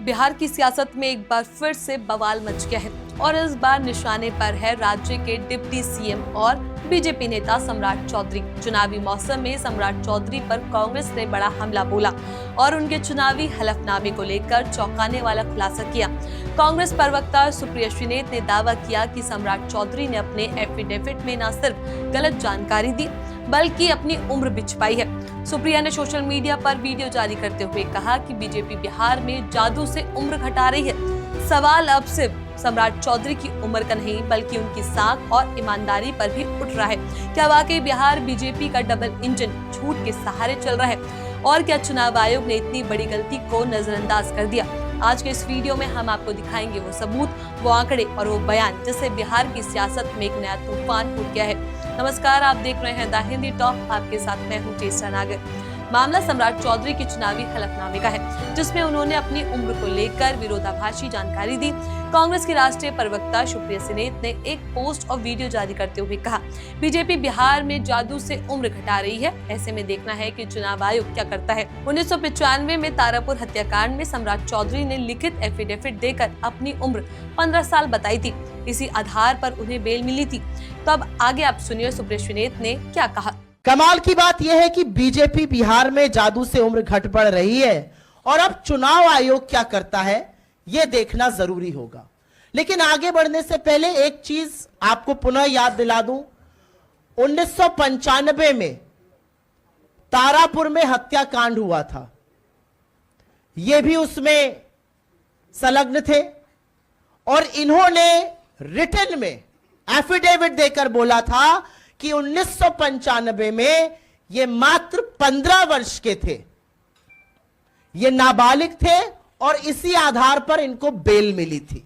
बिहार की सियासत में एक बार फिर से बवाल मच गया है और इस बार निशाने पर है राज्य के डिप्टी सीएम और बीजेपी नेता सम्राट चौधरी। चुनावी मौसम में सम्राट चौधरी पर कांग्रेस ने बड़ा हमला बोला और उनके चुनावी हलफनामे को लेकर चौंकाने वाला खुलासा किया। कांग्रेस प्रवक्ता सुप्रिया श्रीनेत ने दावा किया कि सम्राट चौधरी ने अपने एफिडेविट में न सिर्फ गलत जानकारी दी बल्कि अपनी उम्र भी छुपाई है। सुप्रिया ने सोशल मीडिया पर वीडियो जारी करते हुए कहा कि बीजेपी बिहार में जादू से उम्र घटा रही है। सवाल अब सिर्फ सम्राट चौधरी की उम्र का नहीं बल्कि उनकी साख और ईमानदारी पर भी उठ रहा है। क्या वाकई बिहार बीजेपी का डबल इंजन झूठ के सहारे चल रहा है और क्या चुनाव आयोग ने इतनी बड़ी गलती को नजरअंदाज कर दिया? आज के इस वीडियो में हम आपको दिखाएंगे वो सबूत, वो आंकड़े और वो बयान जिससे बिहार की सियासत में एक नया तूफान फूट गया है। नमस्कार, आप देख रहे हैं द हिंदी टॉप। आपके साथ मैं हूं चेष्टा नागर। मामला सम्राट चौधरी के चुनावी हलफनामे का है जिसमें उन्होंने अपनी उम्र को लेकर विरोधाभासी जानकारी दी। कांग्रेस की राष्ट्रीय प्रवक्ता सुप्रिया श्रीनेत ने एक पोस्ट और वीडियो जारी करते हुए कहा, बीजेपी बिहार में जादू से उम्र घटा रही है। ऐसे में देखना है कि चुनाव आयोग क्या करता है। 1995 में तारापुर हत्याकांड में सम्राट चौधरी ने लिखित एफिडेविट देकर अपनी उम्र 15 साल बताई थी। इसी आधार पर उन्हें बेल मिली थी। तो अब आगे आप सुनिए सुप्रिया श्रीनेत ने क्या कहा। कमाल की बात यह है कि बीजेपी बिहार में जादू से उम्र घट बढ़ रही है और अब चुनाव आयोग क्या करता है यह देखना जरूरी होगा। लेकिन आगे बढ़ने से पहले एक चीज आपको पुनः याद दिला दूं, 1995 में तारापुर में हत्याकांड हुआ था, यह भी उसमें संलग्न थे और इन्होंने रिटन में एफिडेविट देकर बोला था कि 1995 में ये मात्र 15 वर्ष के थे, ये नाबालिग थे और इसी आधार पर इनको बेल मिली थी।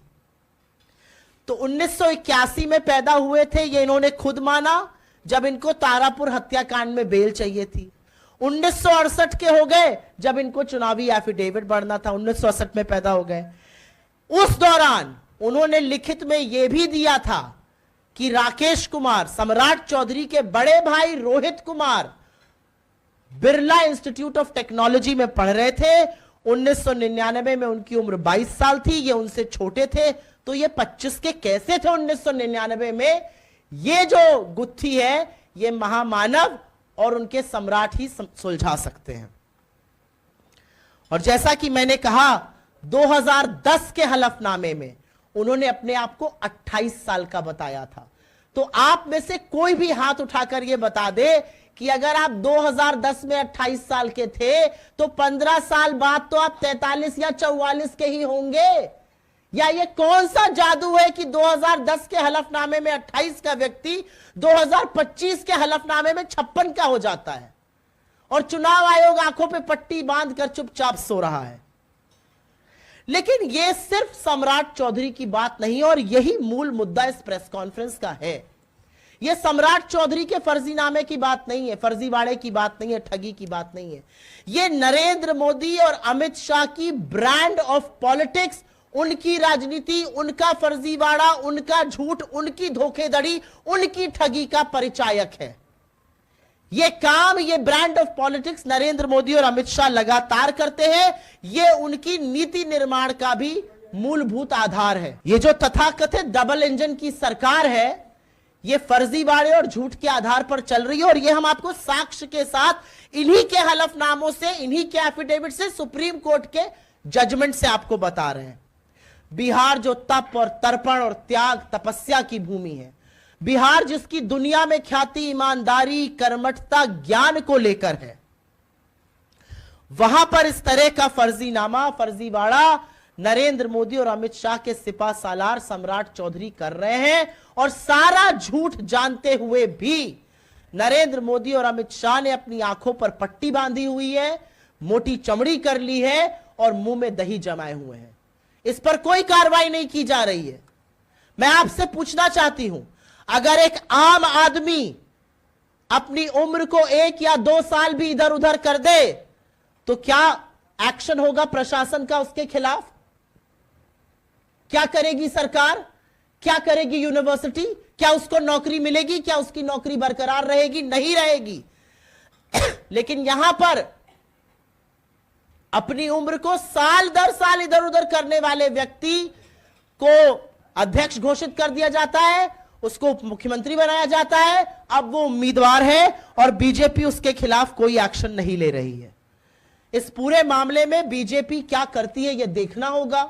तो 1981 में पैदा हुए थे, ये इन्होंने खुद माना जब इनको तारापुर हत्याकांड में बेल चाहिए थी। 1968 के हो गए जब इनको चुनावी एफिडेविट बढ़ना था, 1968 में पैदा हो गए। उस दौरान उन्होंने लिखित में यह भी दिया था कि राकेश कुमार, सम्राट चौधरी के बड़े भाई Rohit Kumar Birla institute of technology में पढ़ रहे थे। 1999 में उनकी उम्र 22 साल थी, ये उनसे छोटे थे, तो ये 25 के कैसे थे 1999 में? ये जो गुत्थी है ये महामानव और उनके सम्राट ही सुलझा सकते हैं। और जैसा कि मैंने कहा, 2010 के हलफनामे में उन्होंने अपने आप को 28 साल का बताया था। तो आप में से कोई भी हाथ उठाकर यह बता दे कि अगर आप 2010 में 28 साल के थे तो 15 साल बाद तो आप 43 या 44 के ही होंगे। या ये कौन सा जादू है कि 2010 के हलफनामे में 28 का व्यक्ति 2025 के हलफनामे में 56 का हो जाता है और चुनाव आयोग आंखों पे पट्टी बांधकर चुपचाप सो रहा है। लेकिन यह सिर्फ सम्राट चौधरी की बात नहीं और यही मूल मुद्दा इस प्रेस कॉन्फ्रेंस का है। यह सम्राट चौधरी के फर्जीनामे की बात नहीं है, फर्जीवाड़े की बात नहीं है, ठगी की बात नहीं है। यह नरेंद्र मोदी और अमित शाह की ब्रांड ऑफ पॉलिटिक्स, उनकी राजनीति, उनका फर्जीवाड़ा, उनका झूठ, उनकी धोखेधड़ी, उनकी ठगी का परिचायक है। ये काम, ये brand of politics Narendra Modi और अमित शाह लगातार करते हैं। ये उनकी नीति निर्माण का भी मूलभूत आधार है। ये जो तथाकथित डबल इंजन की सरकार है, ये फर्जीवाड़े और झूठ के आधार पर चल रही है और ये हम आपको साक्ष्य के साथ इन्हीं के हलफनामों से, इन्हीं के एफिडेविट से, सुप्रीम कोर्ट के जजमेंट से आपको बता रहे हैं। बिहार जो तप और तर्पण और त्याग, तपस्या की भूमि है, बिहार जिसकी दुनिया में ख्याति ईमानदारी, कर्मठता, ज्ञान को लेकर है, वहां पर इस तरह का फर्जीनामा, फर्जीवाड़ा नरेंद्र मोदी और अमित शाह के सिपा सालार सम्राट चौधरी कर रहे हैं। और सारा झूठ जानते हुए भी नरेंद्र मोदी और अमित शाह ने अपनी आंखों पर पट्टी बांधी हुई है, मोटी चमड़ी कर ली है और मुंह में दही जमाए हुए हैं। इस पर कोई कार्रवाई नहीं की जा रही है। मैं आपसे पूछना चाहती हूं, अगर एक आम आदमी अपनी उम्र को 1 या 2 साल भी इधर उधर कर दे तो क्या एक्शन होगा प्रशासन का उसके खिलाफ? क्या करेगी सरकार? क्या करेगी यूनिवर्सिटी? क्या उसको नौकरी मिलेगी? क्या उसकी नौकरी बरकरार रहेगी? नहीं रहेगी। लेकिन यहां पर अपनी उम्र को साल दर साल इधर उधर करने वाले व्यक्ति को अध्यक्ष घोषित कर दिया जाता है, उसको उप मुख्यमंत्री बनाया जाता है। अब वो उम्मीदवार है और बीजेपी उसके खिलाफ कोई एक्शन नहीं ले रही है। इस पूरे मामले में बीजेपी क्या करती है यह देखना होगा,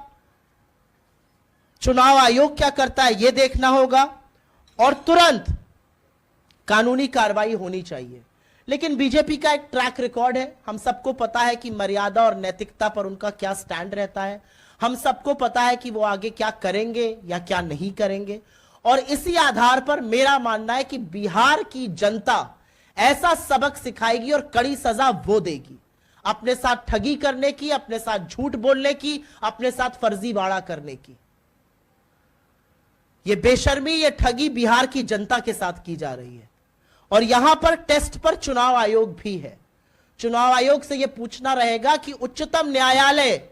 चुनाव आयोग क्या करता है यह देखना होगा और तुरंत कानूनी कार्रवाई होनी चाहिए। लेकिन बीजेपी का एक ट्रैक रिकॉर्ड है, हम सबको पता है कि मर्यादा और नैतिकता पर उनका क्या स्टैंड रहता है, हम सबको पता है कि वो आगे क्या करेंगे या क्या नहीं करेंगे। और इसी आधार पर मेरा मानना है कि बिहार की जनता ऐसा सबक सिखाएगी और कड़ी सजा वो देगी अपने साथ ठगी करने की, अपने साथ झूठ बोलने की, अपने साथ फर्जीवाड़ा करने की। ये बेशर्मी, ये ठगी बिहार की जनता के साथ की जा रही है। और यहां पर टेस्ट पर चुनाव आयोग भी है। चुनाव आयोग से यह पूछना रहेगा कि उच्चतम न्यायालय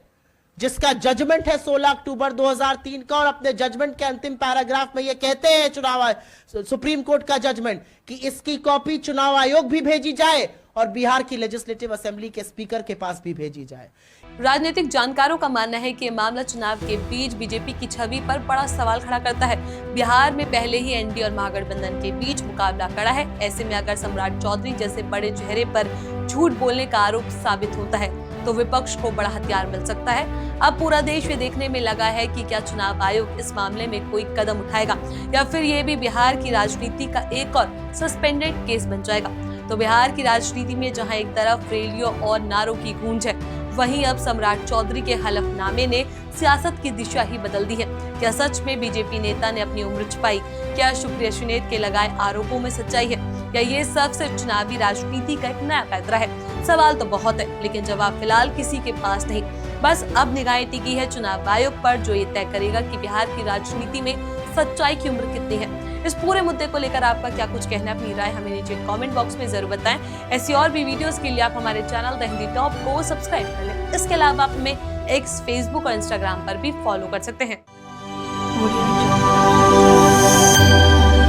जिसका जजमेंट है 16 अक्टूबर 2003 का, और अपने जजमेंट के अंतिम पैराग्राफ में यह कहते हैं सुप्रीम कोर्ट का जजमेंट कि इसकी कॉपी चुनाव आयोग भी भेजी जाए और बिहार की लेजिस्लेटिव असेंबली के स्पीकर के पास भी भेजी जाए। राजनीतिक जानकारों का मानना है कि ये मामला चुनाव के बीच बीजेपी की छवि पर बड़ा सवाल खड़ा करता है। बिहार में पहले ही एनडीए और महागठबंधन के बीच मुकाबला खड़ा है। ऐसे में अगर सम्राट चौधरी जैसे बड़े चेहरे पर झूठ बोलने का आरोप साबित होता है तो विपक्ष को बड़ा हथियार मिल सकता है। अब पूरा देश ये देखने में लगा है कि क्या चुनाव आयोग इस मामले में कोई कदम उठाएगा या फिर ये भी बिहार की राजनीति का एक और सस्पेंडेड केस बन जाएगा। तो बिहार की राजनीति में जहां एक तरफ रैलियों और नारों की गूंज है, वहीं अब सम्राट चौधरी के हलफनामे ने सियासत की दिशा ही बदल दी है। क्या सच में बीजेपी नेता ने अपनी उम्र छुपाई? क्या शुक्रिया सुनेत के लगाए आरोपों में सच्चाई है या ये सब सिर्फ चुनावी राजनीति का एक नया पैतरा है? सवाल तो बहुत है लेकिन जवाब फिलहाल किसी के पास नहीं। बस अब निगाहें टिकी है चुनाव आयोग पर, जो ये तय करेगा कि बिहार की राजनीति में सच्चाई की उम्र कितनी है। इस पूरे मुद्दे को लेकर आपका क्या कुछ कहना है, अपनी राय हमें नीचे कमेंट बॉक्स में जरूर बताएं। ऐसी और भी वीडियोस के लिए आप हमारे चैनल द हिंदी टॉप को सब्सक्राइब कर लें। इसके अलावा आप हमें एक्स, फेसबुक और इंस्टाग्राम पर भी फॉलो कर सकते हैं।